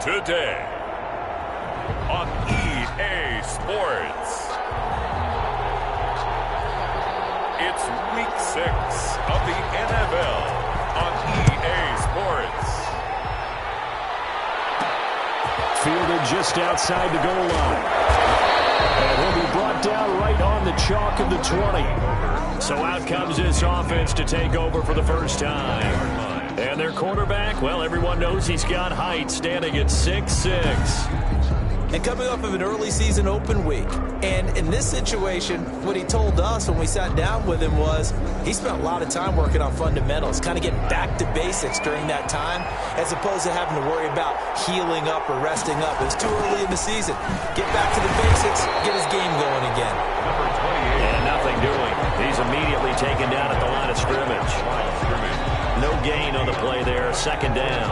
today on EA Sports. It's Week 6 of the NFL on EA Sports. Fielded just outside the goal line. And he'll be brought down right on the chalk of the 20. So out comes this offense to take over for the first time. And their quarterback, well, everyone knows he's got height, standing at 6'6". And coming off of an early season open week. And in this situation, what he told us when we sat down with him was he spent a lot of time working on fundamentals, kind of getting back to basics during that time, as opposed to having to worry about healing up or resting up. It was too early in the season. Get back to the basics, get his game going again. Number 28. And nothing doing. He's immediately taken down at the line of scrimmage. No gain on the play there, second down.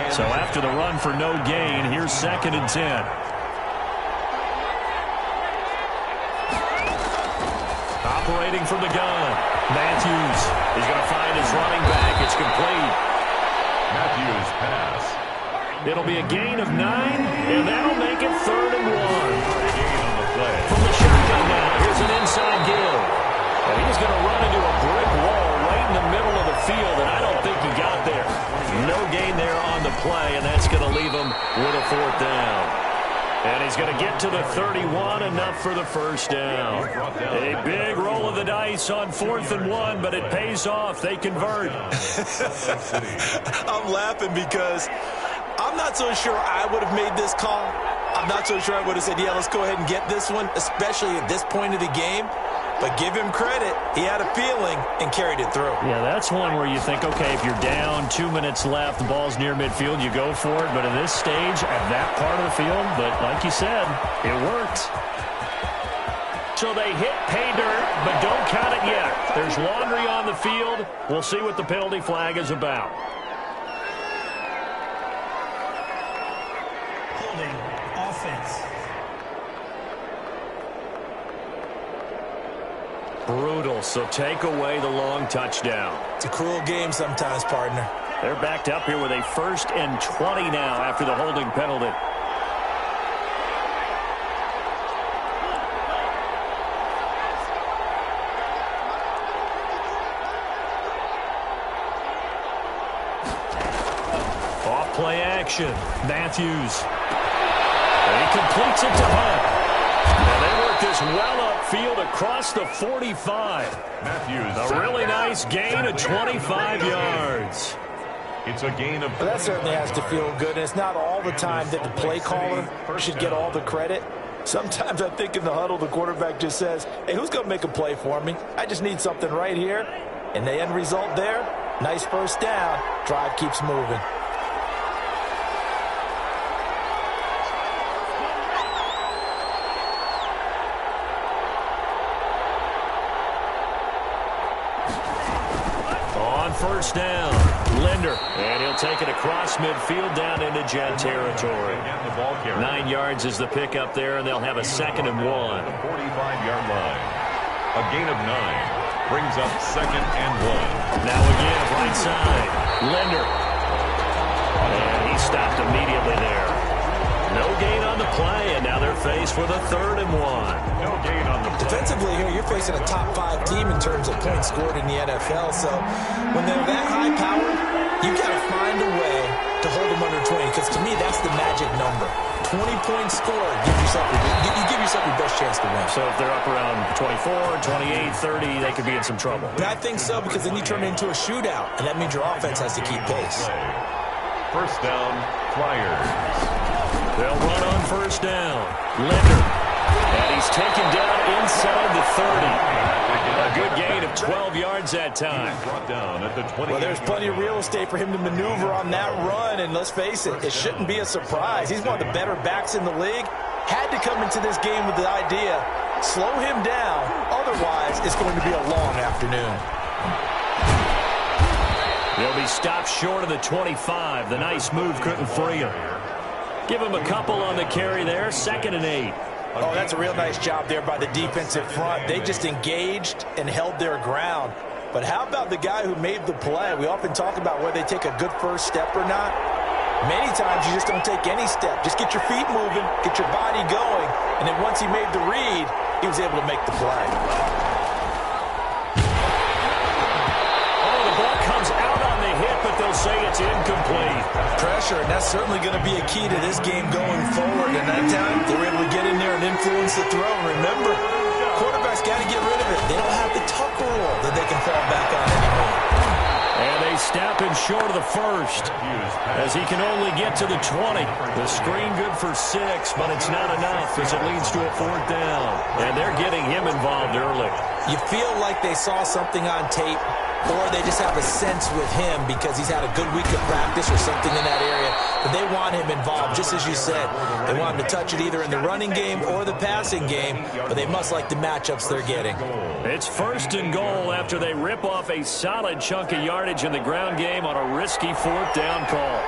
So after the run for no gain, here's 2nd and 10. Operating from the gun, Matthews. He's going to find his running back. It's complete. Matthews pass. It'll be a gain of 9, and that'll make it 3rd and 1. Gain on the play. From the shotgun now, here's an inside give. And he's going to run into a brick wall right in the middle of the field, and I don't think he got there. No gain there on the play, and that's going to leave him with a 4th down. And he's going to get to the 31, enough for the first down. A big roll of the dice on 4th and 1, but it pays off. They convert. I'm laughing because I'm not so sure I would have made this call. I'm not so sure I would have said, yeah, let's go ahead and get this one, especially at this point of the game. But give him credit. He had a feeling and carried it through. Yeah, that's one where you think, okay, if you're down, 2 minutes left, the ball's near midfield, you go for it. But at this stage, at that part of the field, but like you said, it worked. So they hit pay dirt, but don't count it yet. There's laundry on the field. We'll see what the penalty flag is about. Holding offense. Brutal, so take away the long touchdown. It's a cruel game sometimes, partner. They're backed up here with a 1st and 20 now after the holding penalty. Off play action. Matthews. He completes it to Hunt. And they work this well upfield across the 45. Matthews. A really nice gain of 25 yards. It's a gain of... Well, that certainly has to feel good. And it's not all the time that the play caller should get all the credit. Sometimes I think in the huddle, the quarterback just says, hey, who's going to make a play for me? I just need something right here. And the end result there, nice first down. Drive keeps moving. First down, Linder, and he'll take it across midfield down into Jet territory. 9 yards is the pickup there, and they'll have a 2nd and 1. 45-yard line. A gain of 9 brings up 2nd and 1. Now again, right side, Linder. And he stopped immediately there. No gain on the play, and now they're faced with a 3rd and 1. No gain on the play. Defensively here, you're facing a top 5 team in terms of points scored in the NFL. So when they're that high powered, you've got to find a way to hold them under 20. Because to me, that's the magic number. 20 points scored, you give yourself your best chance to win. So if they're up around 24, 28, 30, they could be in some trouble. And I think so, because then you turn it into a shootout, and that means your offense has to keep pace. First down, Flyers. They'll run on first down. Linder. And he's taken down inside the 30. A good gain of 12 yards that time. Brought down at the 20. Well, there's plenty of real estate for him to maneuver on that run, and let's face it, it shouldn't be a surprise. He's one of the better backs in the league. Had to come into this game with the idea, slow him down, otherwise it's going to be a long afternoon. They'll be stopped short of the 25. The nice move couldn't free him. Give him a couple on the carry there, 2nd and 8. Oh, that's a real nice job there by the defensive front. They just engaged and held their ground. But how about the guy who made the play? We often talk about whether they take a good first step or not. Many times you just don't take any step. Just get your feet moving, get your body going, and then once he made the read, he was able to make the play. Oh, the ball comes out on the hit, but they'll say it's incomplete. Pressure, and that's certainly going to be a key to this game going forward. And that time, they were able to get in there and influence the throw. Remember, quarterbacks got to get rid of it. They don't have the Tucker rule that they can fall back on anymore. And they snap him short of the first as he can only get to the 20. The screen good for 6, but it's not enough as it leads to a 4th down. And they're getting him involved early. You feel like they saw something on tape, or they just have a sense with him because he's had a good week of practice or something in that area. But they want him involved, just as you said. They want him to touch it either in the running game or the passing game, but they must like the matchups they're getting. It's 1st and goal after they rip off a solid chunk of yardage in the ground game on a risky 4th down call.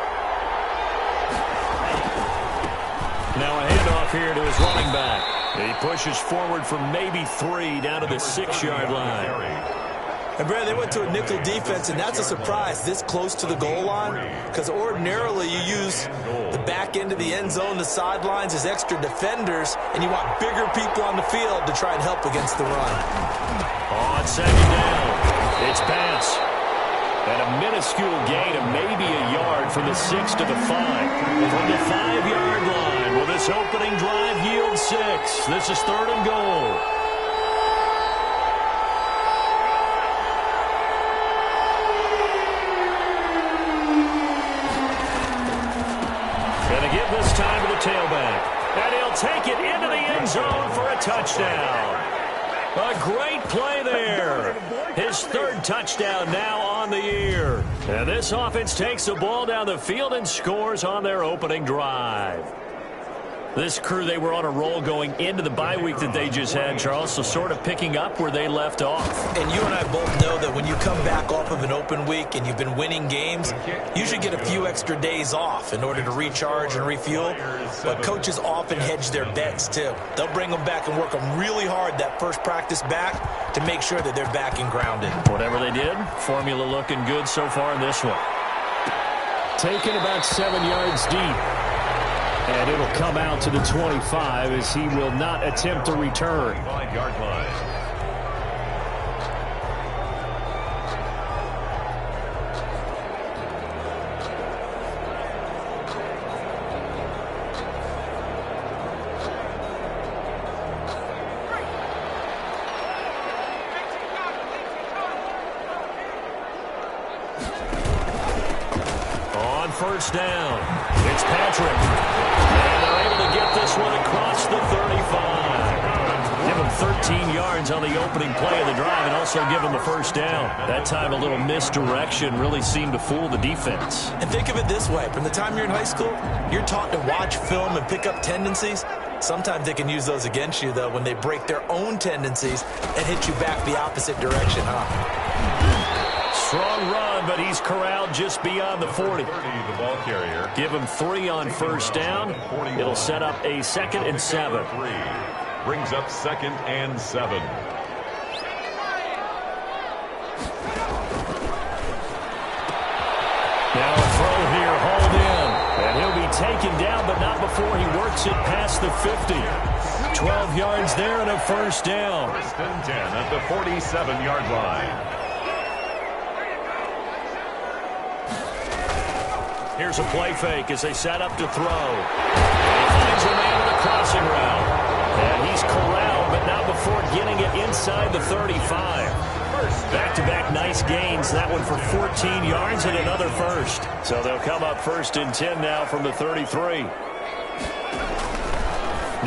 Now a handoff here to his running back. He pushes forward from maybe 3 down to the 6-yard line. And, Brad, they went to a nickel defense, and that's a surprise this close to the goal line because ordinarily you use the back end of the end zone, the sidelines as extra defenders, and you want bigger people on the field to try and help against the run. On 2nd down, it's pass. And a minuscule gain of maybe a yard from the 6 to the 5. From the 5-yard line, will this opening drive yield 6? This is 3rd and goal. This time to the tailback. And he'll take it into the end zone for a touchdown. A great play there. His 3rd touchdown now on the year. And this offense takes the ball down the field and scores on their opening drive. This crew, they were on a roll going into the bye week that they just had, Charles, so sort of picking up where they left off. And you and I both know that when you come back off of an open week and you've been winning games, you should get a few extra days off in order to recharge and refuel. But coaches often hedge their bets, too. They'll bring them back and work them really hard that first practice back to make sure that they're back and grounded. Whatever they did, formula looking good so far in this one. Taken about 7 yards deep. And it'll come out to the 25 as he will not attempt to return. 5-yard line. On 1st down, it's Patrick. And they're able to get this one across the 35. Give him 13 yards on the opening play of the drive and also give him the 1st down. That time a little misdirection really seemed to fool the defense. And think of it this way. From the time you're in high school, you're taught to watch film and pick up tendencies. Sometimes they can use those against you, though, when they break their own tendencies and hit you back the opposite direction, Strong run, but he's corralled just beyond the 40. The ball carrier. Give him 3 on 1st down. It'll set up a 2nd and 7. Brings up 2nd and 7. Now a throw here, hauled in. And he'll be taken down, but not before he works it past the 50. 12 yards there and a 1st down. 1st and 10 at the 47-yard line. Here's a play fake as they set up to throw. And he finds a man with a crossing route. And he's corralled, but not before getting it inside the 35. Back-to-back nice gains. That one for 14 yards and another 1st. So they'll come up 1st and 10 now from the 33.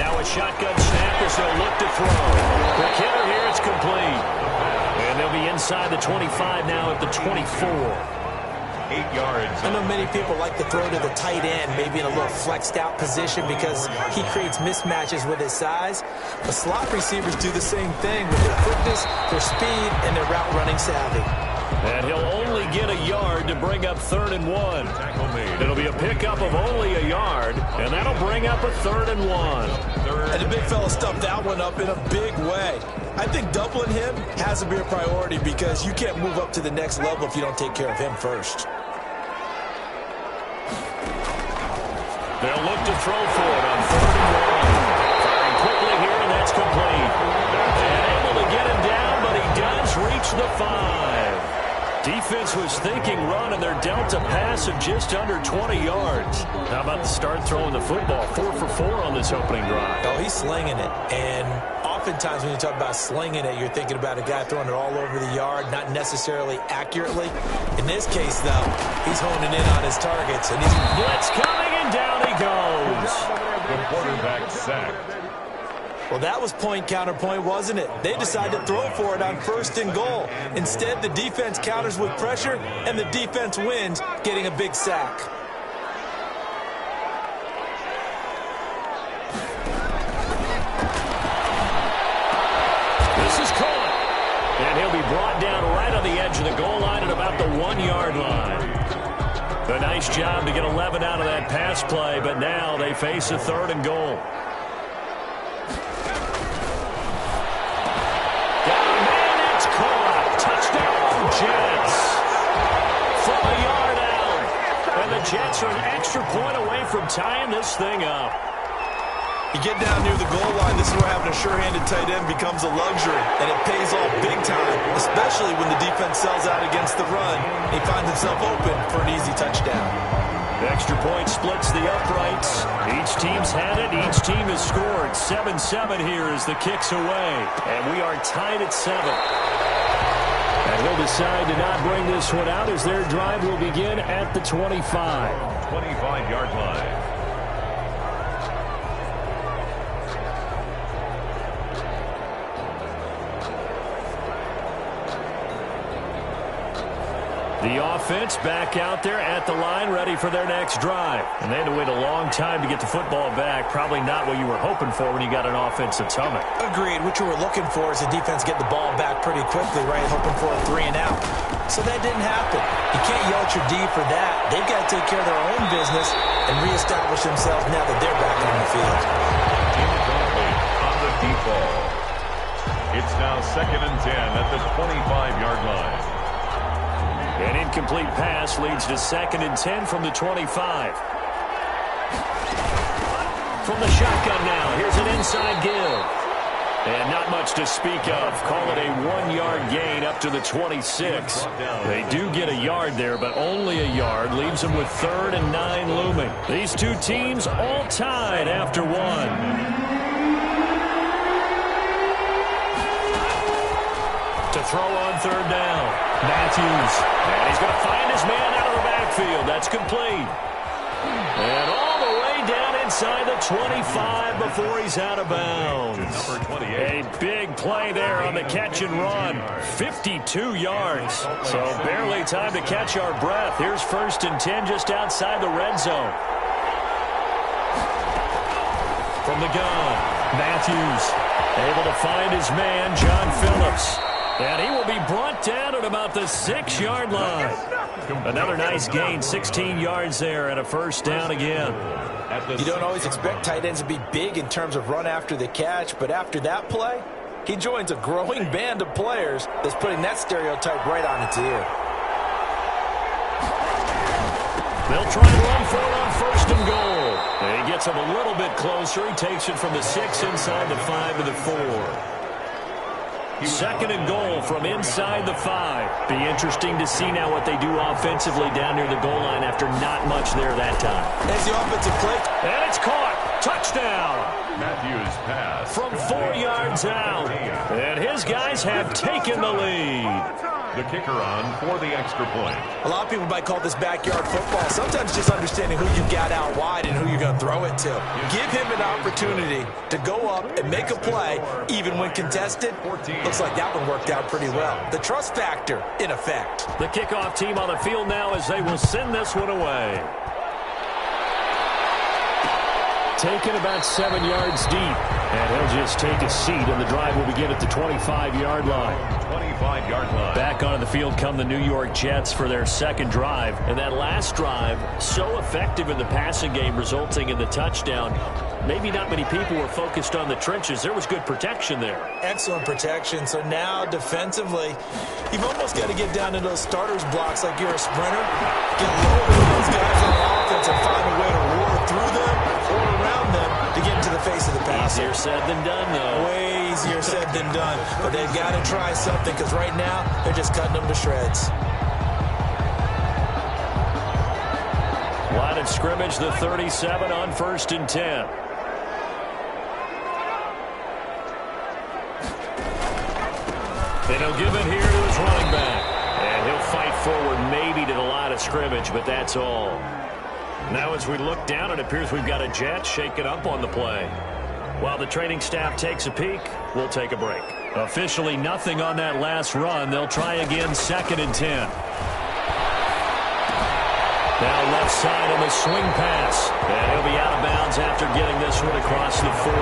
Now a shotgun snap as they'll look to throw. The hitter here, it's complete. And they'll be inside the 25 now at the 24. 8 yards. I know many people like to throw to the tight end, maybe in a little flexed out position because he creates mismatches with his size. But slot receivers do the same thing with their quickness, their speed, and their route running savvy. And he'll only get a yard to bring up 3rd and 1. It'll be a pickup of only a yard, and that'll bring up a 3rd and 1. And the big fella stuffed that one up in a big way. I think doubling him has to be a priority because you can't move up to the next level if you don't take care of him first. They'll look to throw for it on 3rd and 1. Firing quickly here, and that's complete. And able to get him down, but he does reach the 5. Defense was thinking run, and they're dealt a pass of just under 20 yards. How about the start throwing the football? 4 for 4 on this opening drive. Oh, he's slinging it. And oftentimes when you talk about slinging it, you're thinking about a guy throwing it all over the yard, not necessarily accurately. In this case, though, he's honing in on his targets. And he's blitz coming, and down he goes. The quarterback sacked. Well, that was point-counterpoint, wasn't it? They decided to throw for it on 1st and goal. Instead, the defense counters with pressure, and the defense wins, getting a big sack. This is caught. And he'll be brought down right on the edge of the goal line at about the 1-yard line. A nice job to get 11 out of that pass play, but now they face a 3rd and goal. Jets from a yard out. And the Jets are an extra point away from tying this thing up. You get down near the goal line, this is where having a sure-handed tight end becomes a luxury, and it pays off big time, especially when the defense sells out against the run. He finds himself open for an easy touchdown. The extra point splits the uprights. Each team's had it. Each team has scored. 7-7 here as the kick's away. And we are tied at 7. And he'll decide to not bring this one out as their drive will begin at the 25. 25-yard line. The offense back out there at the line, ready for their next drive. And they had to wait a long time to get the football back. Probably not what you were hoping for when you got an offense that's humming. Agreed. What you were looking for is the defense get the ball back pretty quickly, right? Hoping for a 3 and out. So that didn't happen. You can't yell at your D for that. They've got to take care of their own business and reestablish themselves now that they're back on the field. Incomplete on the deep ball. It's now 2nd and 10 at the 25-yard line. An incomplete pass leads to 2nd and 10 from the 25. From the shotgun now, here's an inside give. And not much to speak of. Call it a 1-yard gain up to the 26. They do get a yard there, but only a yard. Leaves them with 3rd and 9 looming. These two teams all tied after 1. To throw on 3rd down. Matthews. And he's going to find his man out of the backfield. That's complete. And all the way down inside the 25 before he's out of bounds. A big play there on the catch and run. 52 yards. So barely time to catch our breath. Here's 1st and 10 just outside the red zone. From the gun, Matthews able to find his man, John Phillips. And he will be brought down at about the 6-yard line. Another nice gain, 16 yards there, and a 1st down again. You don't always expect tight ends to be big in terms of run after the catch, but after that play, he joins a growing band of players that's putting that stereotype right on its ear. They'll try and run for it on 1st and goal. And he gets him a little bit closer. He takes it from the 6 inside the 5 to the 4. 2nd and goal from inside the 5. Be interesting to see now what they do offensively down near the goal line after not much there that time. As the offensive play. And it's caught. Touchdown. Matthews pass. From 4 yards out. And his guys have taken the lead. The kicker on for the extra point. A lot of people might call this backyard football. Sometimes just understanding who you got out wide and who you're going to throw it to. Give him an opportunity to go up and make a play, even when contested. Looks like that one worked out pretty well. The trust factor in effect. The kickoff team on the field now as they will send this one away. Taken about 7 yards deep. And he'll just take a seat, and the drive will begin at the 25-yard line. 25-yard line. Back onto the field come the New York Jets for their 2nd drive. And that last drive, so effective in the passing game, resulting in the touchdown. Maybe not many people were focused on the trenches. There was good protection there. Excellent protection. So now defensively, you've almost got to get down to those starters blocks like you're a sprinter. Get lower to those guys on offense and find a way to reward through them or around them to get into the face of the passer. Easier said than done, though. Way easier said than done. But they've got to try something because right now they're just cutting them to shreds. Line of scrimmage, the 37 on 1st and 10. And he'll give it here to his running back. And he'll fight forward maybe to the line of scrimmage, but that's all. Now as we look down, it appears we've got a jet shaking up on the play. While the training staff takes a peek, we'll take a break. Officially nothing on that last run. They'll try again, 2nd and 10. Now left side on the swing pass. And he'll be out of bounds after getting this one across the 40.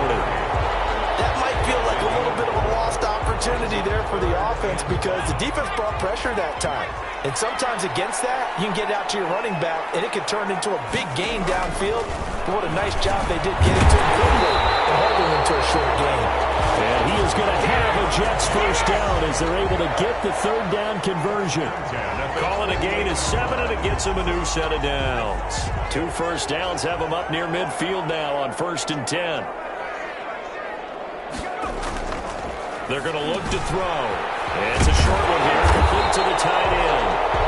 That might feel like a little bit of a lost opportunity there for the offense because the defense brought pressure that time. And sometimes against that, you can get out to your running back, and it could turn into a big gain downfield. But what a nice job they did getting to him quickly and holding him to a short gain. And he is going to have a Jets first down as they're able to get the 3rd down conversion. Calling a gain is 7, and it gets him a new set of downs. 2 first downs have him up near midfield now on 1st and 10. They're going to look to throw. And it's a short one here, complete to the tight end.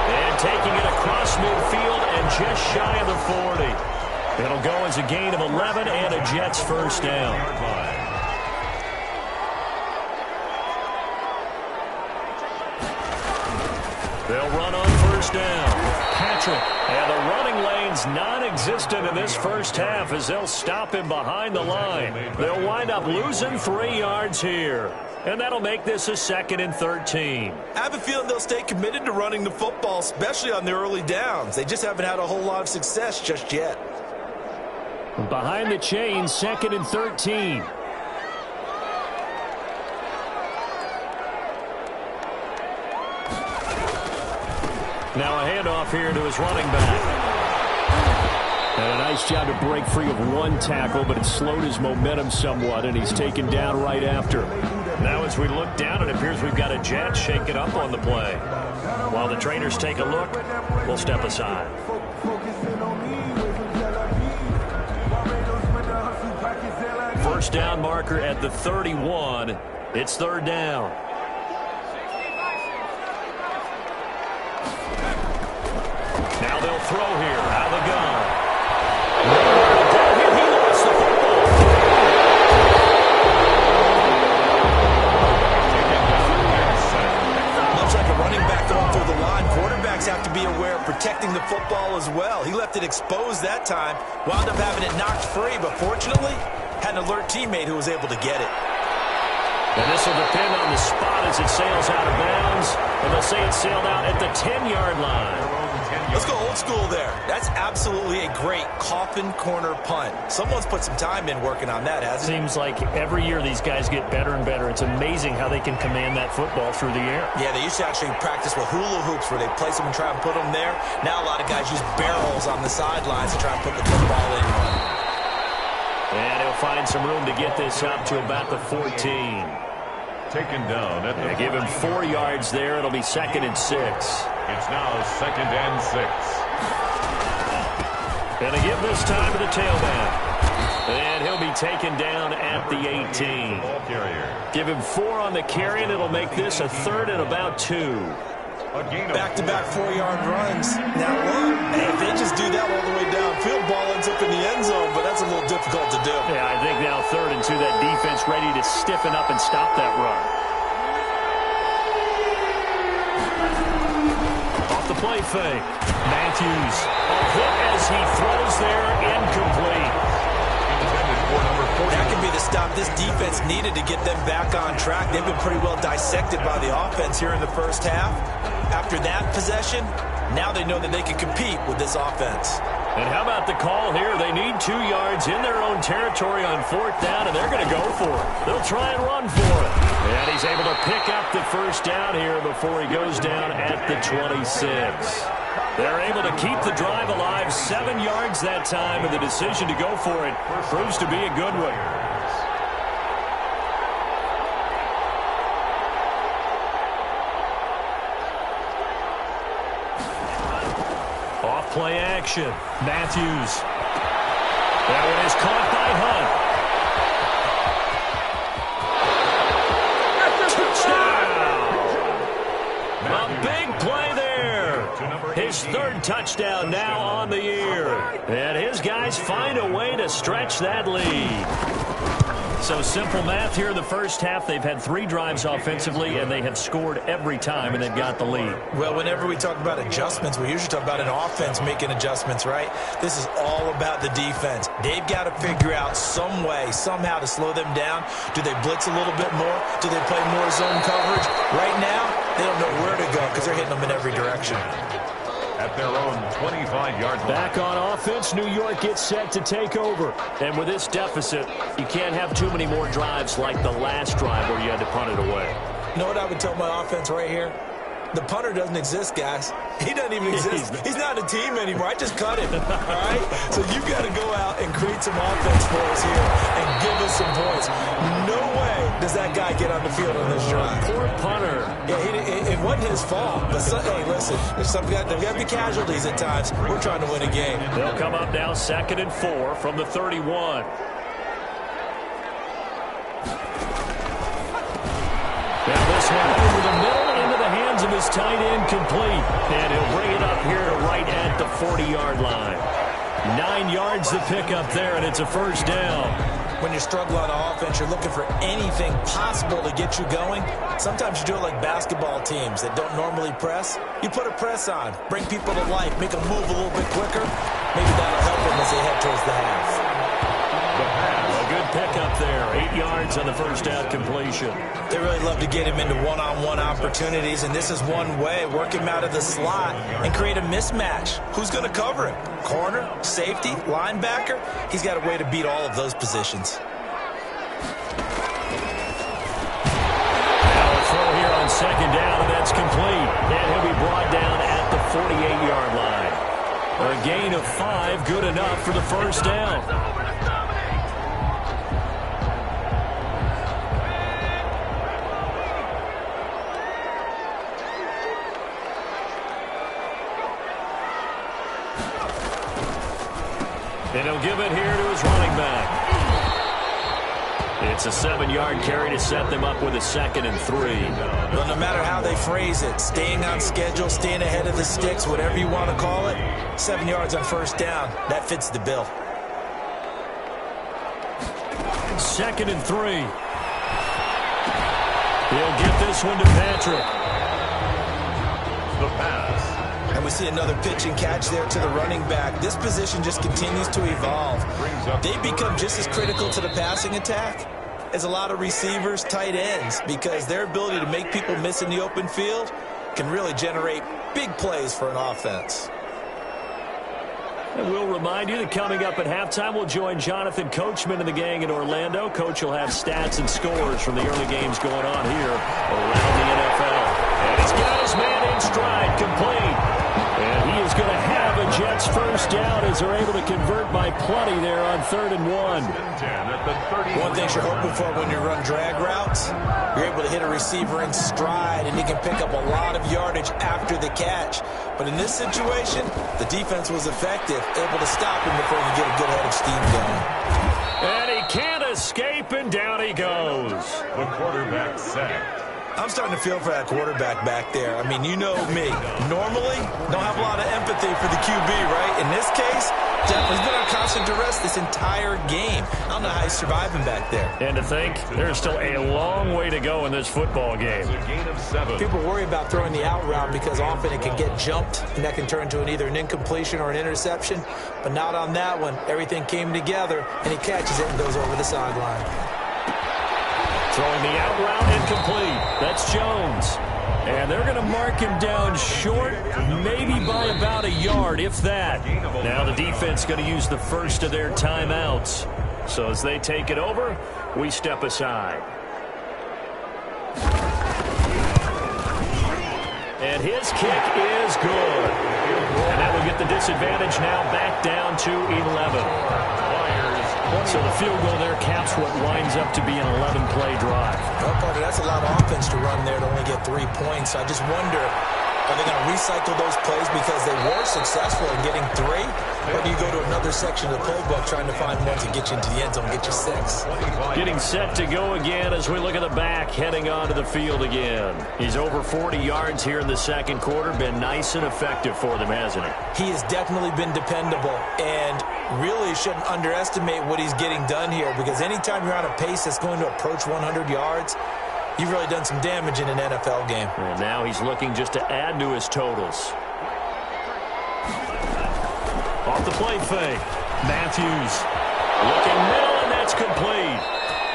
And taking it across midfield and just shy of the 40. It'll go as a gain of 11 and a Jets first down. They'll run on 1st down. Patrick, and the running lane's non-existent in this first half as they'll stop him behind the line. They'll wind up losing 3 yards here. And that'll make this a 2nd and 13. I have a feeling they'll stay committed to running the football, especially on their early downs. They just haven't had a whole lot of success just yet. Behind the chains, 2nd and 13. Now a handoff here to his running back. And a nice job to break free of 1 tackle, but it slowed his momentum somewhat, and he's taken down right after. Now as we look down, it appears we've got a jet shaking up on the play. While the trainers take a look, we'll step aside. First down marker at the 31. It's 3rd down. Now they'll throw here out of the gun. He lost the football. Looks like a running back going through the line. Quarterbacks have to be aware of protecting the football as well. He left it exposed that time. Wound up having it knocked free, but fortunately, had an alert teammate who was able to get it. And this will depend on the spot as it sails out of bounds. And they'll say it sailed out at the 10-yard line. Let's go old school there. That's absolutely a great coffin corner punt. Someone's put some time in working on that, hasn't it? Seems like every year these guys get better and better. It's amazing how they can command that football through the air. Yeah, they used to actually practice with hula hoops where they place them and try and put them there. Now a lot of guys use barrels on the sidelines to try and put the football in. And he'll find some room to get this up to about the 14. Taken down at the give him 4 yards there. It'll be 2nd and 6. It's now 2nd and 6. And a give this time to the tailback. And he'll be taken down at the 18. Give him 4 on the carry, and it'll make this a 3rd and about 2. Back-to-back 4-yard runs. Now look, if they just do that all the way downfield, ball ends up in the end zone, but that's a little difficult to do. Yeah, I think now 3rd and 2, that defense ready to stiffen up and stop that run. Off the play fake. Matthews, a hit as he throws there, incomplete. That could be the stop this defense needed to get them back on track. They've been pretty well dissected by the offense here in the first half. After that possession, now they know that they can compete with this offense. And how about the call here? They need 2 yards in their own territory on 4th down, and they're going to go for it. They'll try and run for it. And he's able to pick up the first down here before he goes down at the 26. They're able to keep the drive alive, 7 yards that time, and the decision to go for it proves to be a good one. Off play action. Matthews. That one is caught by Hunt. Touchdown! A big play there. His third touchdown now on the year. And his guys find a way to stretch that lead. So simple math here in the first half. They've had 3 drives offensively, and they have scored every time, and they've got the lead. Well, whenever we talk about adjustments, we usually talk about an offense making adjustments, right? This is all about the defense. They've got to figure out some way, somehow to slow them down. Do they blitz a little bit more? Do they play more zone coverage? Right now, they don't know where to go because they're hitting them in every direction. At their own 25-yard line. Back on offense, New York gets set to take over. And with this deficit, you can't have too many more drives like the last drive where you had to punt it away. You know what I would tell my offense right here? The punter doesn't exist, guys. He doesn't even exist. He's not a team anymore. I just cut him, all right? So you've got to go out and create some offense for us here and give us some points. No way does that guy get on the field on this drive. Poor punter. Yeah, it wasn't his fault. But, hey, listen, there's got to be casualties at times. We're trying to win a game. They'll come up now 2nd and 4 from the 31. Now this one over the middle into the hands of his tight end, complete. And he'll bring it up here to right at the 40-yard line. 9 yards to pick up there, and it's a first down. When you're struggling on offense, you're looking for anything possible to get you going. Sometimes you do it like basketball teams that don't normally press. You put a press on, bring people to life, make them move a little bit quicker. Maybe that'll help them as they head towards the half. A good pickup there. 8 yards on the first down completion. They really love to get him into one-on-one opportunities, and this is one way. Work him out of the slot and create a mismatch. Who's going to cover him? Corner, safety, linebacker? He's got a way to beat all of those positions. Now a throw here on 2nd down, and that's complete. And he'll be brought down at the 48-yard line. A gain of 5, good enough for the first down. And he'll give it here to his running back. It's a 7-yard carry to set them up with a 2nd and 3. Well, no matter how they phrase it, staying on schedule, staying ahead of the sticks, whatever you want to call it, 7 yards on first down, that fits the bill. 2nd and 3. He'll get this one to Patrick. The pass. And we see another pitch and catch there to the running back. This position just continues to evolve. They become just as critical to the passing attack as a lot of receivers, tight ends, because their ability to make people miss in the open field can really generate big plays for an offense. And we'll remind you that coming up at halftime, we'll join Jonathan Coachman and the gang in Orlando. Coach will have stats and scores from the early games going on here around the NFL. And he's got his man in stride, complete. And he is going to have a Jets first down as they're able to convert by plenty there on 3rd and 1. One thing you're hoping for when you run drag routes, you're able to hit a receiver in stride, and he can pick up a lot of yardage after the catch. But in this situation, the defense was effective, able to stop him before you get a good head of steam going. And he can't escape, and down he goes. The quarterback sacked. I'm starting to feel for that quarterback back there. I mean, you know me. Normally, don't have a lot of empathy for the QB, right? In this case, he's been on constant duress this entire game. I don't know how he's surviving back there. And to think, there's still a long way to go in this football game. It's a gain of 7. People worry about throwing the out route because often it can get jumped, and that can turn into either an incompletion or an interception. But not on that one. Everything came together, and he catches it and goes over the sideline. Throwing the out route incomplete. That's Jones. And they're going to mark him down short, maybe by about a yard, if that. Now the defense going to use the first of their timeouts. So as they take it over, we step aside. And his kick is good. And that will get the disadvantage now back down to 11. So the field goal there caps what winds up to be an 11-play drive. Well, Parker, that's a lot of offense to run there to only get 3 points. I just wonder Are they going to recycle those plays because they were successful in getting 3? Or do you go to another section of the playbook trying to find ones that get you into the end zone and get you 6? Getting set to go again as we look at the back heading onto the field again. He's over 40 yards here in the second quarter. Been nice and effective for them, hasn't he? He has definitely been dependable, and really shouldn't underestimate what he's getting done here, because anytime you're on a pace that's going to approach 100 yards, you've really done some damage in an NFL game. And now he's looking just to add to his totals. Off the play fake. Matthews looking middle, and that's complete.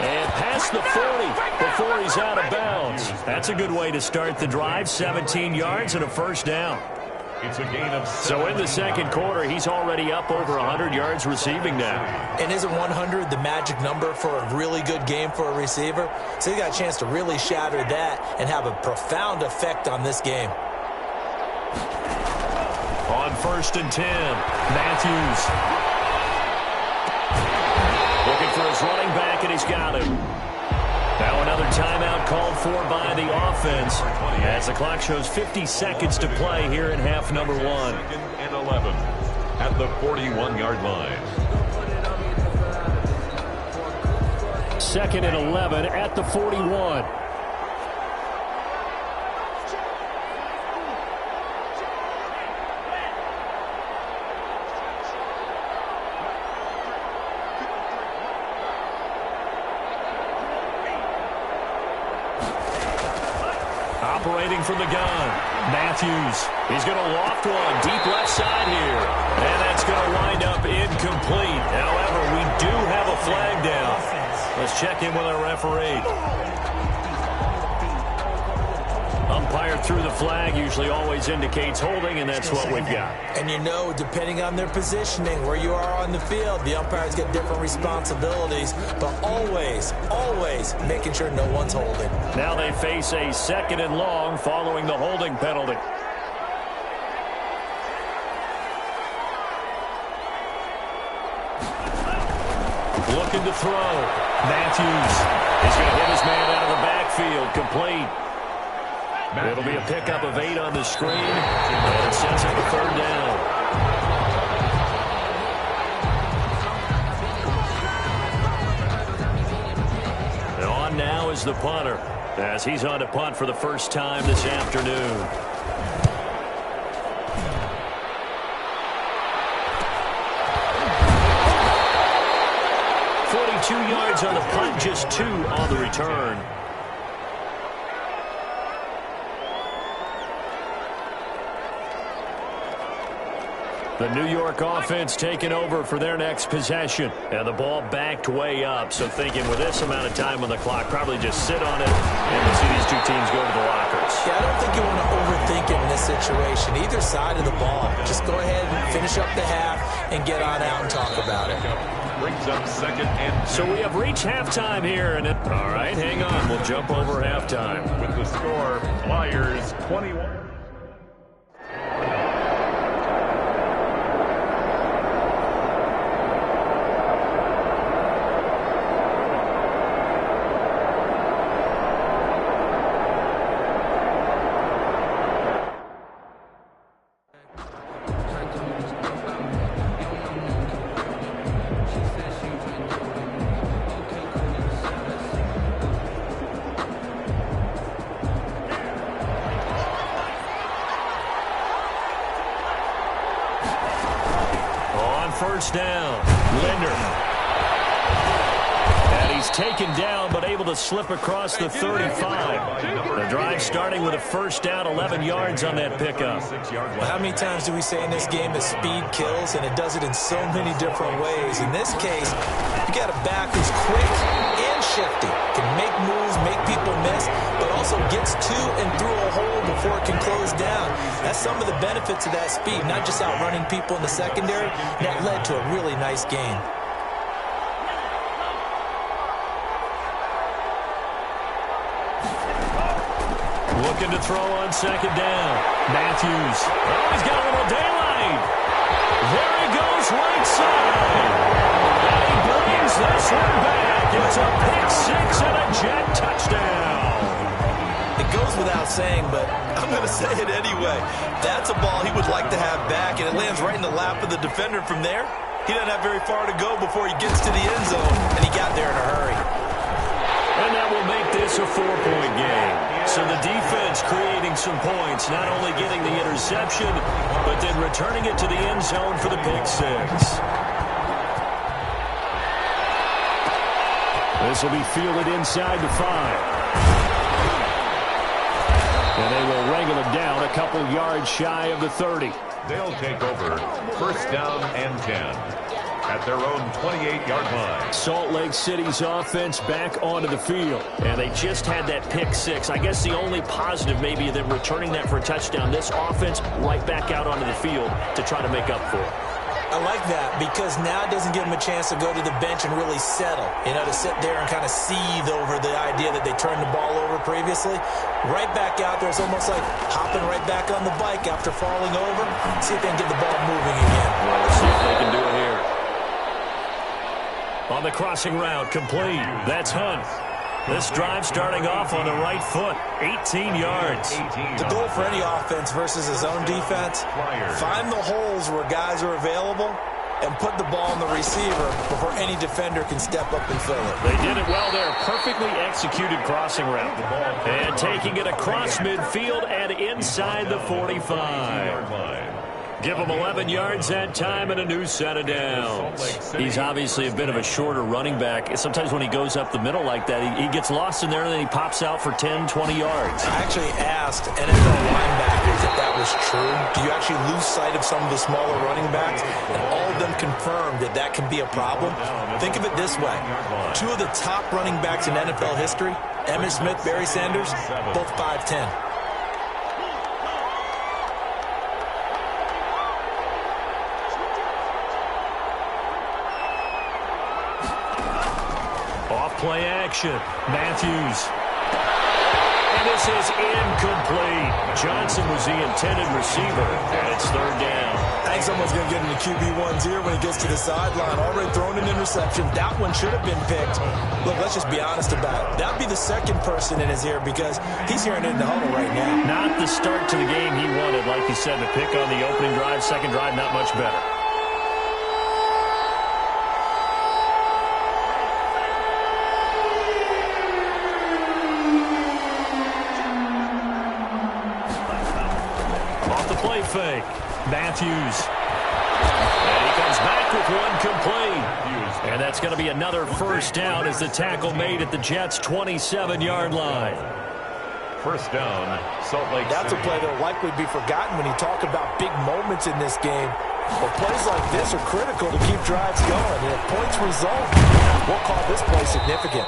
And past the 40 before he's out of bounds. That's a good way to start the drive. 17 yards and a first down. It's a gain of 7. So in the second quarter, he's already up over 100 yards receiving now. And isn't 100 the magic number for a really good game for a receiver? So he got a chance to really shatter that and have a profound effect on this game. On 1st and 10, Matthews. Looking for his running back, and he's got him. Now another timeout called for by the offense as the clock shows 50 seconds to play here in half number 1. 2nd and 11 at the 41-yard line. 2nd and 11 at the 41. Operating from the gun, Matthews. He's going to loft one deep left side here. And that's going to wind up incomplete. However, we do have a flag down. Let's check in with our referee. Umpire threw the flag, usually always indicates holding, and that's what we've got. And you know, depending on their positioning, where you are on the field, the umpires get different responsibilities, but always, always making sure no one's holding. Now they face a 2nd and long following the holding penalty. Looking to throw. Matthews. He's going to hit his man out of the backfield. Complete. It'll be a pickup of 8 on the screen, and it sets up a 3rd down. And on now is the punter, as he's on to punt for the first time this afternoon. Yards on the punt, just 2 on the return. The New York offense taking over for their next possession. And the ball backed way up. So thinking with this amount of time on the clock, probably just sit on it and we'll see these two teams go to the lockers. Yeah, I don't think you want to overthink it in this situation. Either side of the ball. Just go ahead and finish up the half and get on out and talk about it. Brings up 2nd and 2. So we have reached halftime here. And all right, hang on. We'll jump over halftime. With the score, Flyers 21. First down, Linder. And he's taken down, but able to slip across the 35. The drive starting with a first down, 11 yards on that pickup. Well, how many times do we say in this game that speed kills, and it does it in so many different ways? In this case, you got a back who's quick and shifty, can make moves, make people miss, but also gets to and through a hole before it can close down. That's some of the benefits of that speed, not just outrunning people in the secondary. That led to a really nice game. Looking to throw on 2nd down. Matthews. Oh, he's got a little daylight. There he goes, right side. And he brings this one back. It's a pick 6 and a jet touchdown. It goes without saying, but I'm going to say it anyway. That's a ball he would like to have back, and it lands right in the lap of the defender. From there, he doesn't have very far to go before he gets to the end zone, and he got there in a hurry. And that will make this a 4-point game. So the defense creating some points, not only getting the interception, but then returning it to the end zone for the pick six. This will be fielded inside the 5. And they will wrangle him down a couple yards shy of the 30. They'll take over first down and 10 at their own 28-yard line. Salt Lake City's offense back onto the field. And they just had that pick six. I guess the only positive maybe of them returning that for a touchdown. This offense right back out onto the field to try to make up for it. I like that because now it doesn't give them a chance to go to the bench and really settle, to sit there and kind of seethe over the idea that they turned the ball over previously. Right back out there, it's almost like hopping right back on the bike after falling over. See if they can get the ball moving again. Well, let's see if they can do it here. On the crossing route, complete. That's Hunt. This drive starting off on the right foot, 18 yards. The goal for any offense versus his own defense, find the holes where guys are available and put the ball on the receiver before any defender can step up and fill it. They did it well there. Perfectly executed crossing route. And taking it across midfield and inside the 45. Give him 11 yards that time and a new set of downs. He's obviously a bit of a shorter running back. Sometimes when he goes up the middle like that, he gets lost in there and then he pops out for 10, 20 yards. I actually asked NFL linebackers if that was true. Do you actually lose sight of some of the smaller running backs? And all of them confirmed that that can be a problem. Think of it this way. Two of the top running backs in NFL history, Emmitt Smith, Barry Sanders, both 5'10". Play action. Matthews. And this is incomplete. Johnson was the intended receiver, and it's third down. I think someone's going to get in the QB1's ear when he gets to the sideline. Already thrown an interception. That one should have been picked. Look, let's just be honest about it. That would be the second person in his ear because he's hearing it in the huddle right now. Not the start to the game he wanted. Like you said, the pick on the opening drive, second drive, not much better. Fake. Matthews. And he comes back with one complete. And that's going to be another first down as the tackle made at the Jets' 27-yard line. First down, Salt Lake City. That's a play that will likely be forgotten when you talk about big moments in this game. But plays like this are critical to keep drives going. And if points result, we'll call this play significant.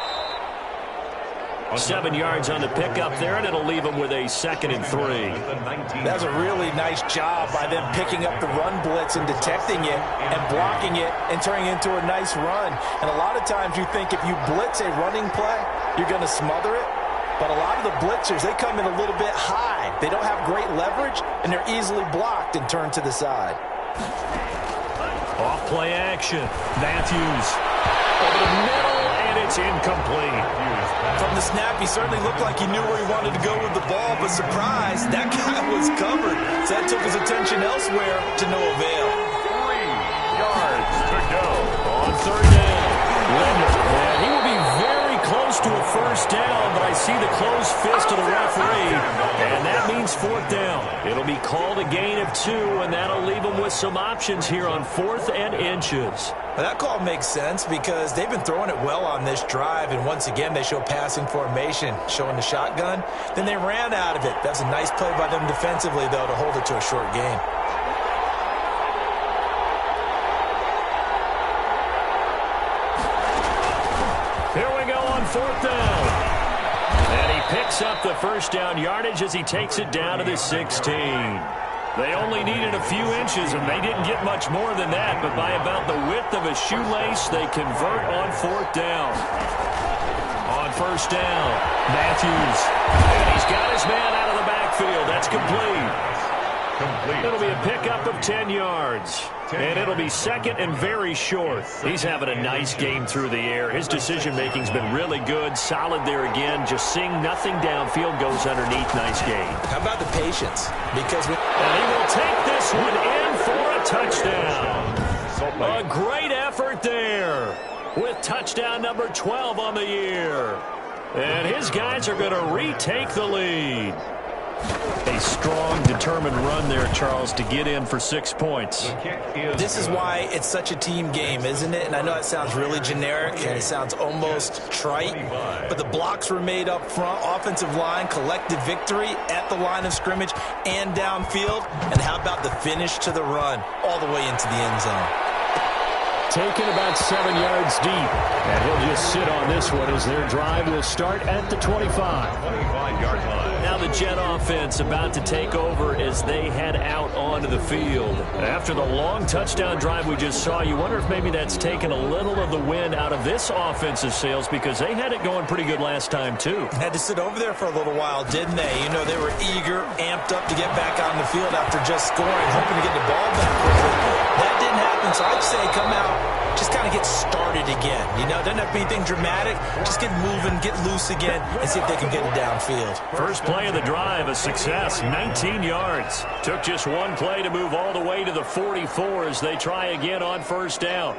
7 yards on the pickup there, and it'll leave them with a 2nd and 3. That's a really nice job by them picking up the run blitz and detecting it and blocking it and turning it into a nice run. And a lot of times you think if you blitz a running play, you're going to smother it. But a lot of the blitzers, they come in a little bit high. They don't have great leverage, and they're easily blocked and turned to the side. Off play action. Matthews over the middle, and it's incomplete. From the snap, he certainly looked like he knew where he wanted to go with the ball, but surprise, that guy was covered. So that took his attention elsewhere to no avail. 3 yards to go. On third down, Leonard. And he will be very close to a first down, but I see the closed fist of the referee, and that means fourth down. It'll be called a gain of 2, and that'll leave them with some options here on 4th and inches. Well, that call makes sense because they've been throwing it well on this drive, and once again they show passing formation, showing the shotgun. Then they ran out of it. That's a nice play by them defensively, though, to hold it to a short gain. Here we go on 4th down. And he picks up the first down yardage as he takes it down to the 16. They only needed a few inches, and they didn't get much more than that. But by about the width of a shoelace, they convert on 4th down. On first down, Matthews. And he's got his man out of the backfield. That's complete. It'll be a pickup of 10 yards. And it'll be second and very short. He's having a nice game through the air. His decision-making's been really good. Solid there again. Just seeing nothing downfield, goes underneath. Nice game. How about the patience? Because and he will take this one in for a touchdown. A great effort there with touchdown number 12 on the year. And his guys are going to retake the lead. A strong, determined run there, Charles, to get in for 6 points. This is why it's such a team game, isn't it? And I know it sounds really generic and it sounds almost trite, but the blocks were made up front. Offensive line, collective victory at the line of scrimmage and downfield. And how about the finish to the run all the way into the end zone? Taken about 7 yards deep. And he'll just sit on this one as their drive will start at the 25. 25-yard line. Now the Jet offense about to take over as they head out onto the field. After the long touchdown drive we just saw, you wonder if maybe that's taken a little of the wind out of this offensive sails, because they had it going pretty good last time too. Had to sit over there for a little while, didn't they? You know, they were eager, amped up to get back on the field after just scoring, hoping to get the ball back quickly. That didn't happen, so I'd say come out, just kind of get started again. You know, doesn't have to be anything dramatic. Just get moving, get loose again, and see if they can get it downfield. First play of the drive, a success, 19 yards. Took just one play to move all the way to the 44 as they try again on first down.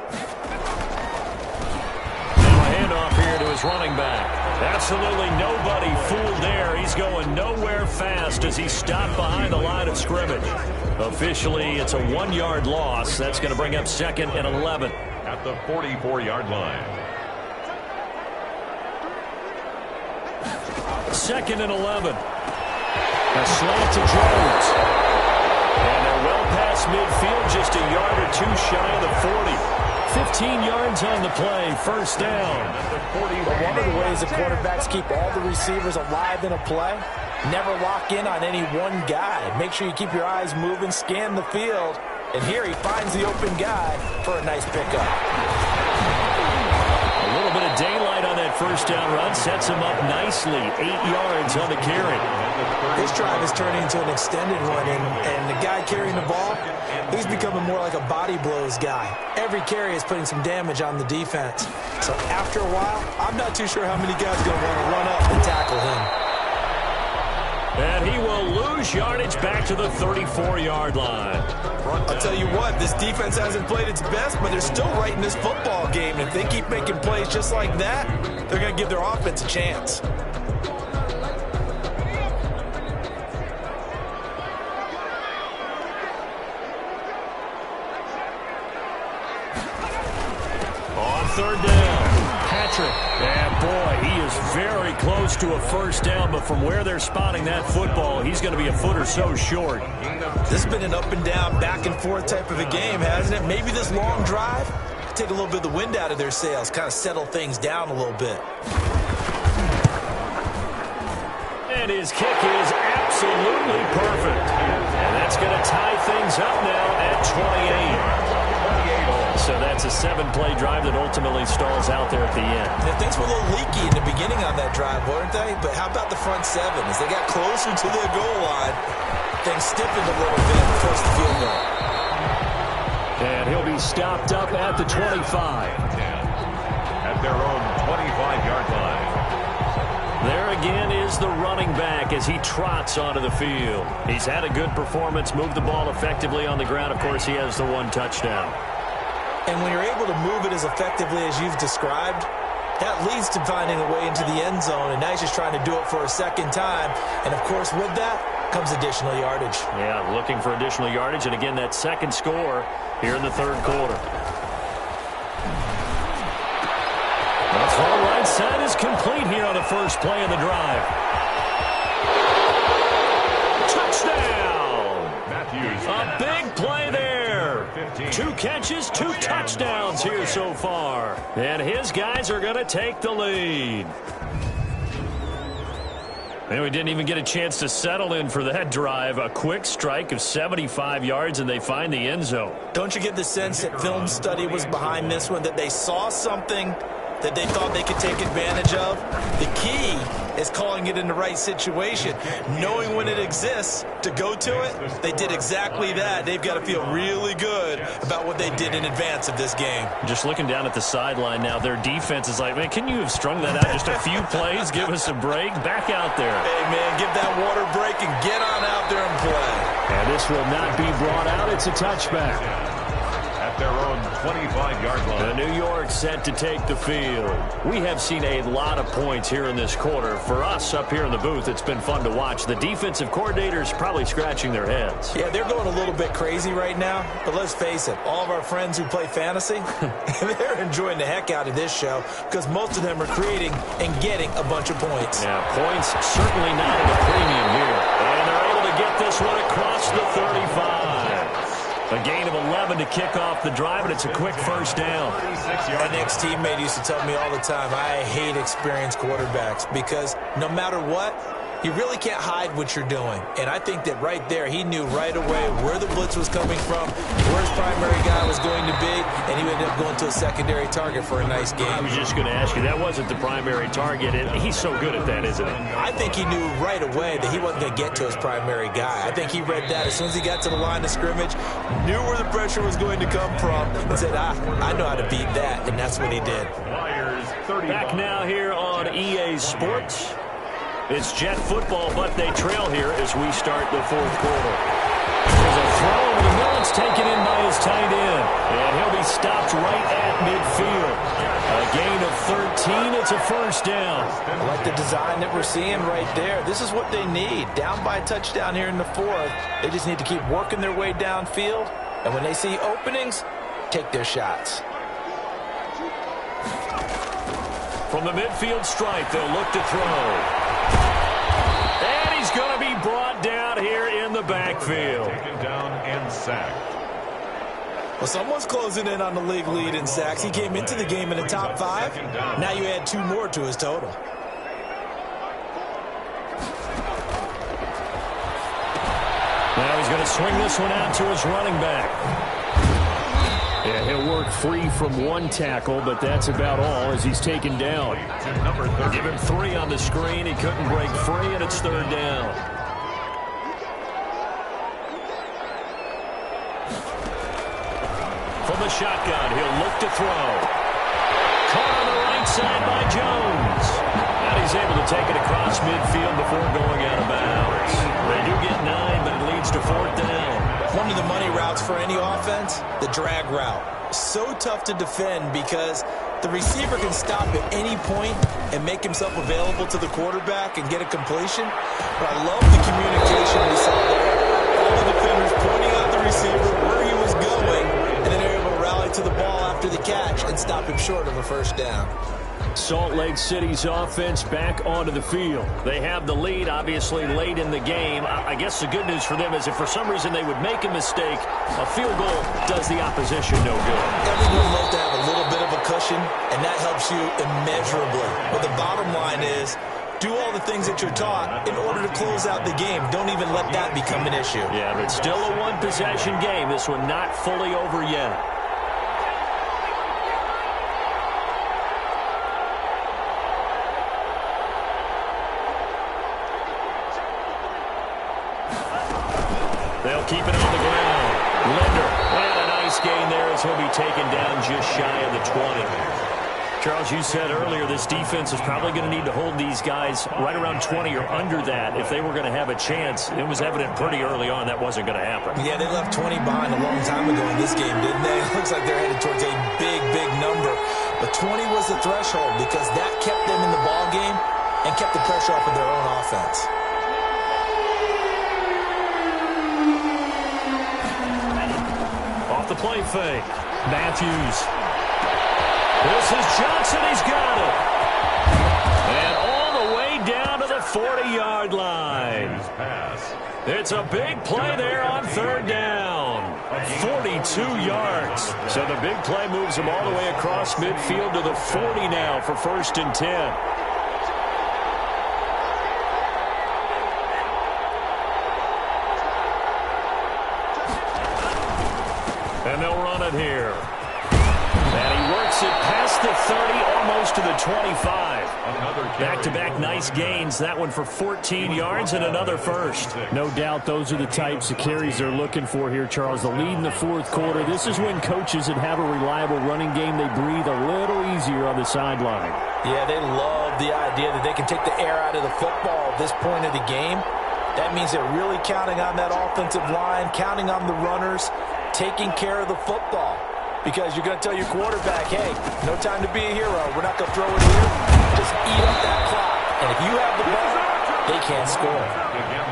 Now a handoff here to his running back. Absolutely nobody fooled there. He's going nowhere fast as he's stopped behind the line of scrimmage. Officially, it's a 1-yard loss. That's going to bring up second and 11. At the 44-yard line. Second and 11. A slant to Jones. And they're well past midfield, just a yard or two shy of the 40. 15 yards on the play, first down. One of the ways the quarterbacks keep all the receivers alive in a play, never lock in on any one guy. Make sure you keep your eyes moving, scan the field, and here he finds the open guy for a nice pickup. A little bit of daylight on that first down run sets him up nicely. 8 yards on the carry. This drive is turning into an extended one, and the guy carrying the ball, he's becoming more like a body blows guy. Every carry is putting some damage on the defense. So after a while, I'm not too sure how many guys are going to want to run up and tackle him. And he will lose yardage back to the 34-yard line. I'll tell you what, this defense hasn't played its best, but they're still right in this football game. And if they keep making plays just like that, they're going to give their offense a chance. On third down, Patrick. And boy, he is very close to a first down, but from where they're spotting that football, he's going to be a foot or so short. This has been an up and down, back and forth type of a game, hasn't it? Maybe this long drive take a little bit of the wind out of their sails, kind of settle things down a little bit. And his kick is absolutely perfect. And that's going to tie things up now at 28. So that's a 7-play drive that ultimately stalls out there at the end. And things were a little leaky in the beginning on that drive, weren't they? But how about the front seven? As they got closer to their goal line, things stiffened a little bit and forced the field goal. And he'll be stopped up at the 25. At their own 25-yard line. There again is the running back as he trots onto the field. He's had a good performance, moved the ball effectively on the ground. Of course, he has the one touchdown. And when you're able to move it as effectively as you've described, that leads to finding a way into the end zone. And now he's just trying to do it for a second time. And, of course, with that comes additional yardage. Yeah, looking for additional yardage. And, again, that second score here in the third quarter. The far right side is complete here on the first play of the drive. Touchdown! Matthews. A big play there. 2 catches, 2 touchdowns here so far. And his guys are going to take the lead. And we didn't even get a chance to settle in for that drive. A quick strike of 75 yards, and they find the end zone. Don't you get the sense that film study was behind this one, that they saw something that they thought they could take advantage of? The key is calling it in the right situation. Knowing when it exists to go to it, they did exactly that. They've got to feel really good about what they did in advance of this game. Just looking down at the sideline now, their defense is like, man, can you have strung that out just a few plays? Give us a break. Back out there. Hey, man, give that water break and get on out there and play. And this will not be brought out. It's a touchback. At their own 25-yard line. The New York set to take the field. We have seen a lot of points here in this quarter. For us up here in the booth, it's been fun to watch. The defensive coordinators probably scratching their heads. Yeah, they're going a little bit crazy right now. But let's face it, all of our friends who play fantasy, they're enjoying the heck out of this show because most of them are creating and getting a bunch of points. Yeah, points certainly not at a premium here. And they're able to get this one across the 35. A gain of 11 to kick off the drive, and it's a quick first down. My next teammate used to tell me all the time, I hate experienced quarterbacks because no matter what, you really can't hide what you're doing. And I think that right there, he knew right away where the blitz was coming from, where his primary guy was going to be, and he ended up going to a secondary target for a nice game. I was just going to ask you, that wasn't the primary target, and he's so good at that, isn't he? I think he knew right away that he wasn't going to get to his primary guy. I think he read that as soon as he got to the line of scrimmage, knew where the pressure was going to come from, and said, I know how to beat that, and that's what he did. Back now here on EA Sports. It's Jet football, but they trail here as we start the fourth quarter. There's a throw over the middle. It's taken in by his tight end. And he'll be stopped right at midfield. A gain of 13. It's a first down. I like the design that we're seeing right there. This is what they need. Down by a touchdown here in the fourth. They just need to keep working their way downfield. And when they see openings, take their shots. From the midfield stripe, they'll look to throw. And he's going to be brought down here in the backfield. Taken down and sacked. Well, someone's closing in on the league lead in sacks. He came into the game in the top 5. Now you add 2 more to his total. Now he's going to swing this one out to his running back. Yeah, he'll work free from one tackle, but that's about all as he's taken down. Give him 3 on the screen. He couldn't break free, and it's third down. From the shotgun, he'll look to throw. Caught on the right side by Jones. And he's able to take it across midfield before going out of bounds. They do get 9, but it leads to fourth down. One of the money routes for any offense, the drag route. So tough to defend because the receiver can stop at any point and make himself available to the quarterback and get a completion. But I love the communication we saw there. All the defenders pointing out the receiver where he was going, and then they're able to rally to the ball after the catch and stop him short of a first down. Salt Lake City's offense back onto the field. They have the lead, obviously, late in the game. I guess the good news for them is if for some reason they would make a mistake, a field goal does the opposition no good. Everyone loves to have a little bit of a cushion, and that helps you immeasurably. But the bottom line is, do all the things that you're taught in order to close out the game. Don't even let that become an issue. Yeah, but still a one-possession game. This one not fully over yet. They'll keep it on the ground. Linder, and a nice gain there as he'll be taken down just shy of the 20. Charles, you said earlier this defense is probably going to need to hold these guys right around 20 or under that if they were going to have a chance. It was evident pretty early on that wasn't going to happen. Yeah, they left 20 behind a long time ago in this game, didn't they? It looks like they're headed towards a big, big number. But 20 was the threshold because that kept them in the ball game and kept the pressure off of their own offense. Off the play fake. Matthews. This is Johnson. He's got it. And all the way down to the 40-yard line. It's a big play there on third down. 42 yards. So the big play moves him all the way across midfield to the 40 now for 1st and 10. And they'll run it here. And he works Makes it past the 30, almost to the 25. Back-to-back nice gains. That one for 14 yards and another first. No doubt those are the types of carries they're looking for here, Charles. The lead in the fourth quarter. This is when coaches that have a reliable running game, they breathe a little easier on the sideline. Yeah, they love the idea that they can take the air out of the football at this point of the game. That means they're really counting on that offensive line, counting on the runners, taking care of the football. Because you're going to tell your quarterback, hey, no time to be a hero. We're not going to throw it here. Just eat up that clock. And if you have the ball, they can't score.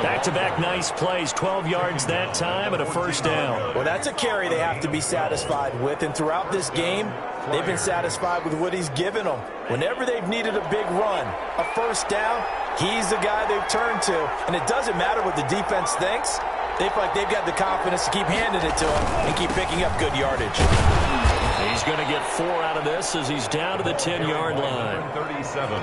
Back-to-back nice plays, 12 yards that time and a first down. Well, that's a carry they have to be satisfied with. And throughout this game, they've been satisfied with what he's given them. Whenever they've needed a big run, a first down, he's the guy they've turned to. And it doesn't matter what the defense thinks. They feel like they've got the confidence to keep handing it to him and keep picking up good yardage. He's going to get 4 out of this as he's down to the 10-yard line.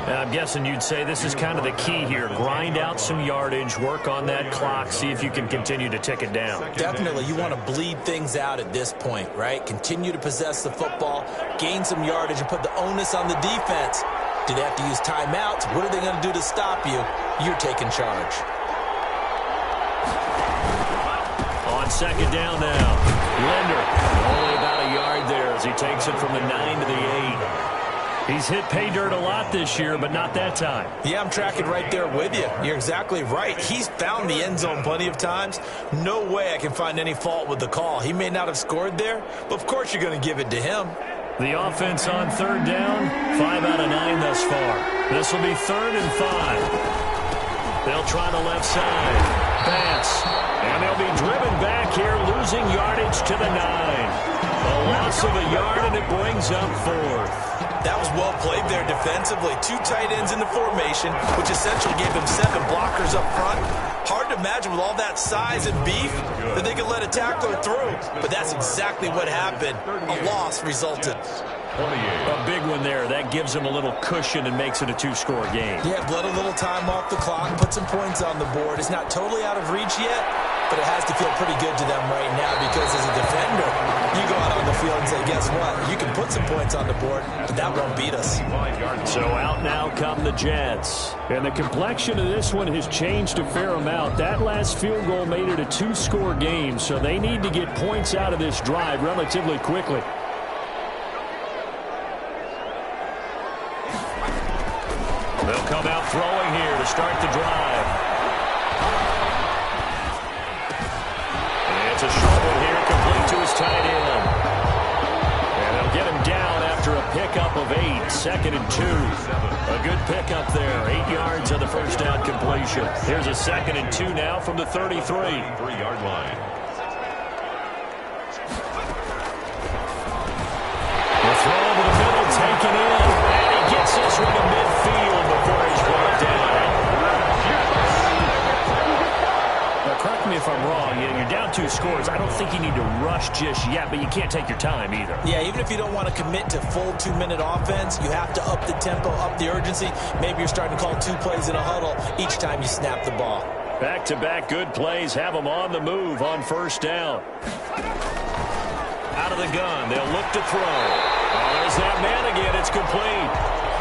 And I'm guessing you'd say this is kind of the key here. Grind out some yardage, work on that clock, see if you can continue to tick it down. Definitely. You want to bleed things out at this point, right? Continue to possess the football, gain some yardage, and put the onus on the defense. Do they have to use timeouts? What are they going to do to stop you? You're taking charge. On second down now, Linder only about a yard there as he takes it from the 9 to the 8. He's hit pay dirt a lot this year, but not that time. Yeah, I'm tracking right there with you. You're exactly right. He's found the end zone plenty of times. No way I can find any fault with the call. He may not have scored there, but of course you're going to give it to him. The offense on third down, 5 out of 9 thus far. This will be 3rd and 5. They'll try the left side. Bats. And they'll be driven back here, losing yardage to the 9. A loss of a yard, and it brings up 4th. That was well played there defensively. 2 tight ends in the formation, which essentially gave them 7 blockers up front. Hard to imagine with all that size and beef that they could let a tackler through. But that's exactly what happened. A loss resulted. A big one there. That gives them a little cushion and makes it a 2-score game. Yeah, bled a little time off the clock, put some points on the board. It's not totally out of reach yet, but it has to feel pretty good to them right now because as a defender, you go out on the field and say, guess what? You can put some points on the board, but that won't beat us. So out now come the Jets. And the complexion of this one has changed a fair amount. That last field goal made it a 2-score game, so they need to get points out of this drive relatively quickly. They'll come out throwing here to start the drive. It's a short one here, complete to his tight end. And they'll get him down after a pickup of 8, 2nd and 2. A good pickup there, 8 yards on the first down completion. Here's a 2nd and 2 now from the 33. 3-yard line. The throw over the middle, taken in. And he gets this one to midfield before he's brought down. Now, correct me if I'm wrong. You're down 2 scores. I don't think you need to rush just yet, but you can't take your time either. Yeah, even if you don't want to commit to full 2-minute offense, you have to up the tempo, up the urgency. Maybe you're starting to call 2 plays in a huddle each time you snap the ball. Back-to-back good plays have them on the move on first down. Out of the gun, they'll look to throw. Oh, there's that man again. It's complete.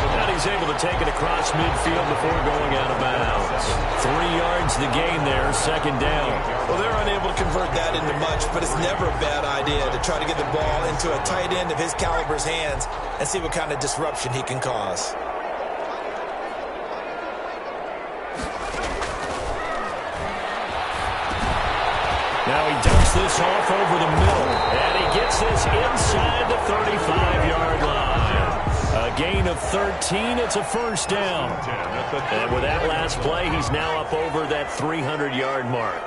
And he's able to take it across midfield before going out of bounds. 3 yards the gain there, 2nd down. Well, they're unable to convert that into much, but it's never a bad idea to try to get the ball into a tight end of his caliber's hands and see what kind of disruption he can cause. Now he dumps this off over the middle, and he gets this inside the 35-yard line. A gain of 13, it's a first down. And with that last play, he's now up over that 300-yard mark.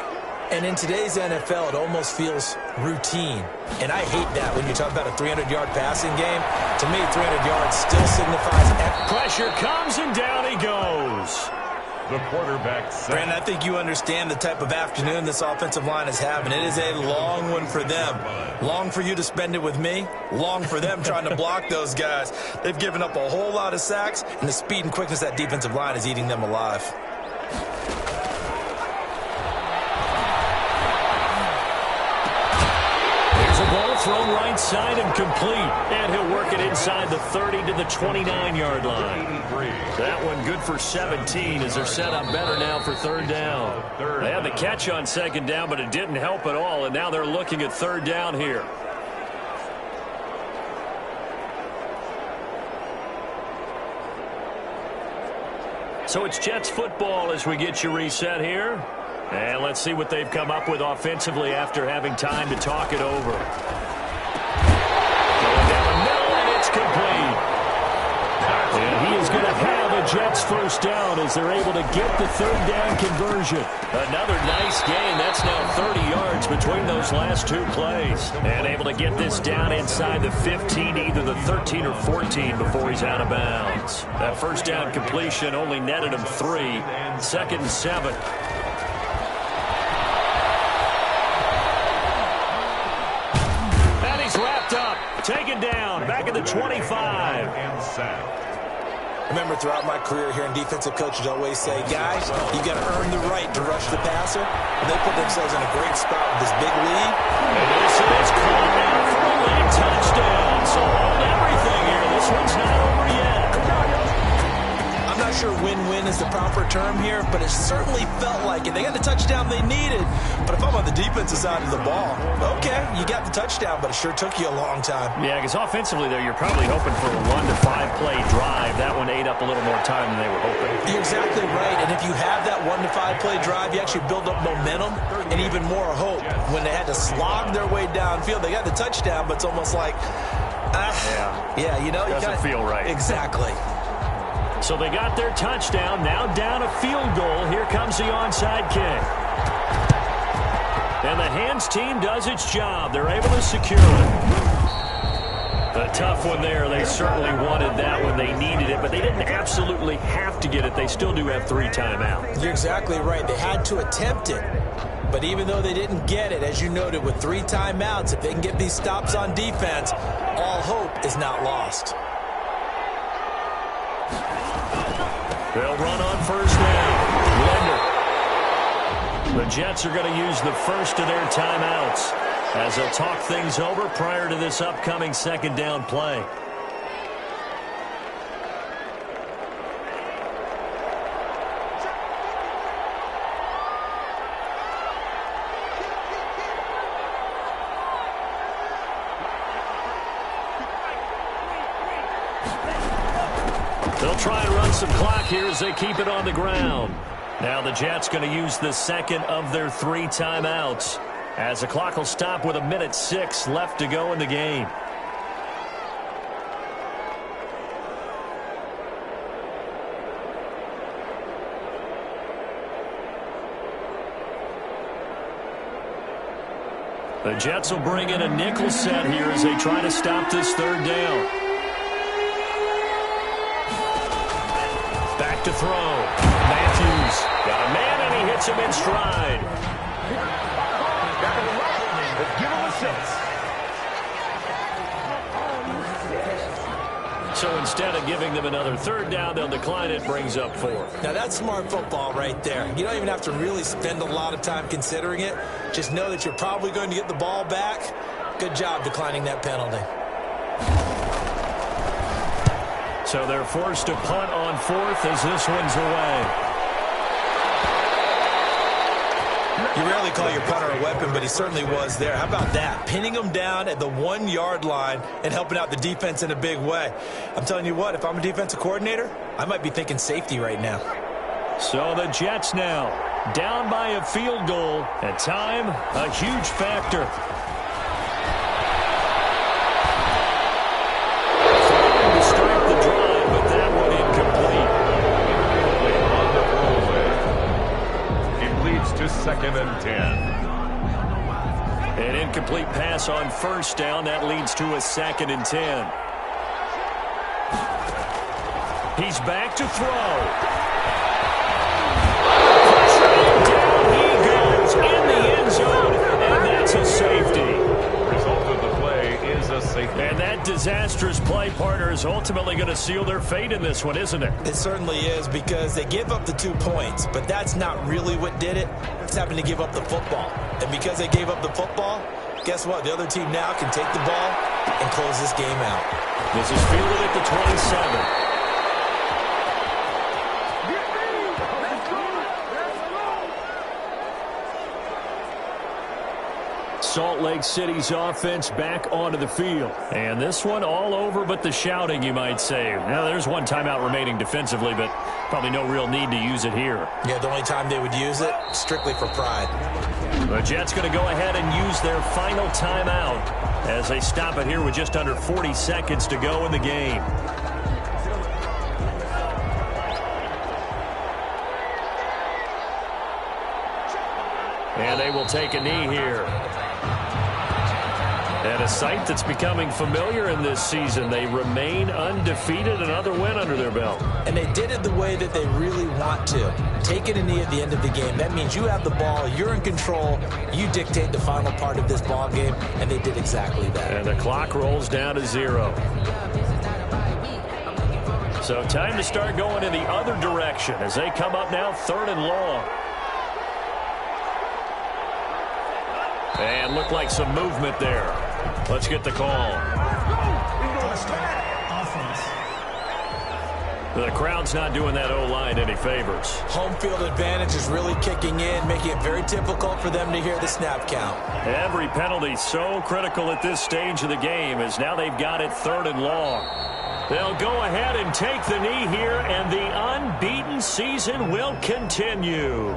And in today's NFL, it almost feels routine. And I hate that when you talk about a 300-yard passing game. To me, 300 yards still signifies pressure comes, and down he goes. The quarterback set. Brandon, I think you understand the type of afternoon this offensive line is having. It is a long one for them. Long for you to spend it with me. Long for them trying to block those guys. They've given up a whole lot of sacks, and the speed and quickness of that defensive line is eating them alive. Here's a ball thrown right side and complete. And he'll work it inside the 30 to the 29-yard line. That one good for 17 as they're set up better now for third down. They had the catch on second down, but it didn't help at all, and now they're looking at third down here. So it's Jets football as we get you reset here. And let's see what they've come up with offensively after having time to talk it over. Going down the middle, and it's complete. And he is going to have a Jets first down as they're able to get the third down conversion. Another nice gain. That's now 30 yards between those last two plays. And able to get this down inside the 15, either the 13 or 14 before he's out of bounds. That first down completion only netted him 3. 2nd and 7. Taken down, back at the 25. Remember, throughout my career here in defensive coaches always say, guys, you got to earn the right to rush the passer. And they put themselves in a great spot with this big lead. And this is caught now for a late touchdown. So hold everything here. This one's not over yet. I'm not sure win-win is the proper term here, but it certainly felt like it. They got the touchdown they needed. But if I'm on the defensive side of the ball, okay, you got the touchdown, but it sure took you a long time. Yeah, because offensively, though, you're probably hoping for a 1 to 5 play drive. That one ate up a little more time than they were hoping. You're exactly right. And if you have that 1 to 5 play drive, you actually build up momentum and even more hope. When they had to slog their way downfield, they got the touchdown, but it's almost like, yeah, you know, doesn't feel right. Exactly. So they got their touchdown, now down a field goal. Here comes the onside kick. And the hands team does its job. They're able to secure it. A tough one there. They certainly wanted that one. They needed it, but they didn't absolutely have to get it. They still do have 3 timeouts. You're exactly right. They had to attempt it. But even though they didn't get it, as you noted, with 3 timeouts, if they can get these stops on defense, all hope is not lost. They'll run on first down. Blender. The Jets are going to use the first of their timeouts as they'll talk things over prior to this upcoming second down play. They'll try and run some clock here as they keep it on the ground. Now the Jets going to use the second of their 3 timeouts as the clock will stop with 1:06 left to go in the game. The Jets will bring in a nickel set here as they try to stop this third down. Back to throw. Matthews got a man, and he hits him in stride. Give him a 6. So instead of giving them another third down, they'll decline it, brings up 4. Now, that's smart football right there. You don't even have to really spend a lot of time considering it. Just know that you're probably going to get the ball back. Good job declining that penalty. So they're forced to punt on 4th as this one's away. You rarely call your punter a weapon, but he certainly was there. How about that? Pinning him down at the 1-yard line and helping out the defense in a big way. I'm telling you what, if I'm a defensive coordinator, I might be thinking safety right now. So the Jets now down by a field goal. At time, a huge factor. Trying to start the drive, but that one incomplete. It leads to 2nd and 10. An incomplete pass on first down. That leads to a 2nd and 10. He's back to throw. Down he goes in the end zone, and that's a safety. Result of the play is a safety. And that disastrous play, partner, is ultimately going to seal their fate in this one, isn't it? It certainly is, because they give up the 2 points, but that's not really what did it. It's having to give up the football. And because they gave up the football, guess what? The other team now can take the ball and close this game out. This is fielded at the 27. Salt Lake City's offense back onto the field. And this one all over but the shouting, you might say. Now, there's one timeout remaining defensively, but probably no real need to use it here. Yeah, the only time they would use it, strictly for pride. The Jets going to go ahead and use their final timeout as they stop it here with just under 40 seconds to go in the game. And they will take a knee here. And a sight that's becoming familiar in this season. They remain undefeated, another win under their belt. And they did it the way that they really want to. Taking a knee at the end of the game. That means you have the ball, you're in control, you dictate the final part of this ball game, and they did exactly that. And the clock rolls down to 0. So time to start going in the other direction as they come up now 3rd and long. And looked like some movement there. Let's get the call. The crowd's not doing that O-line any favors. Home field advantage is really kicking in, making it very difficult for them to hear the snap count. Every penalty so critical at this stage of the game as now they've got it 3rd and long. They'll go ahead and take the knee here, and the unbeaten season will continue.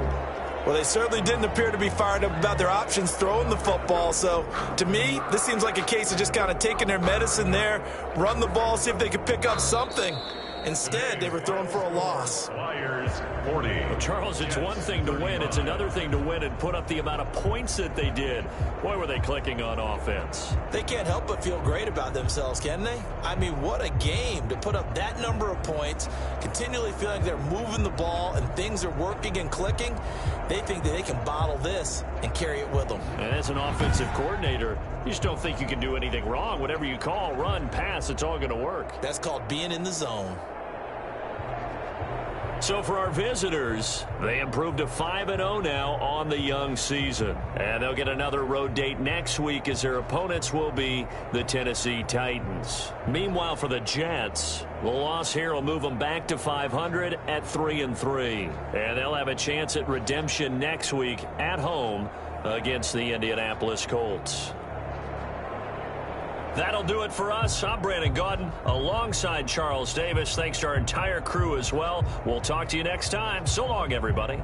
Well, they certainly didn't appear to be fired up about their options throwing the football. So, to me, this seems like a case of just kind of taking their medicine there, run the ball, see if they could pick up something. Instead, they were throwing for a loss. Flyers 40. Well, Charles, it's one thing to win. It's another thing to win and put up the amount of points that they did. Boy, were they clicking on offense. They can't help but feel great about themselves, can they? I mean, what a game to put up that number of points, continually feeling they're moving the ball and things are working and clicking. They think that they can bottle this and carry it with them. And as an offensive coordinator, you just don't think you can do anything wrong. Whatever you call, run, pass, it's all going to work. That's called being in the zone. So for our visitors, they improved to 5-0 now on the young season. And they'll get another road date next week as their opponents will be the Tennessee Titans. Meanwhile, for the Jets, the loss here will move them back to 500 at 3-3. And they'll have a chance at redemption next week at home against the Indianapolis Colts. That'll do it for us. I'm Brandon Gaudin alongside Charles Davis. Thanks to our entire crew as well. We'll talk to you next time. So long, everybody.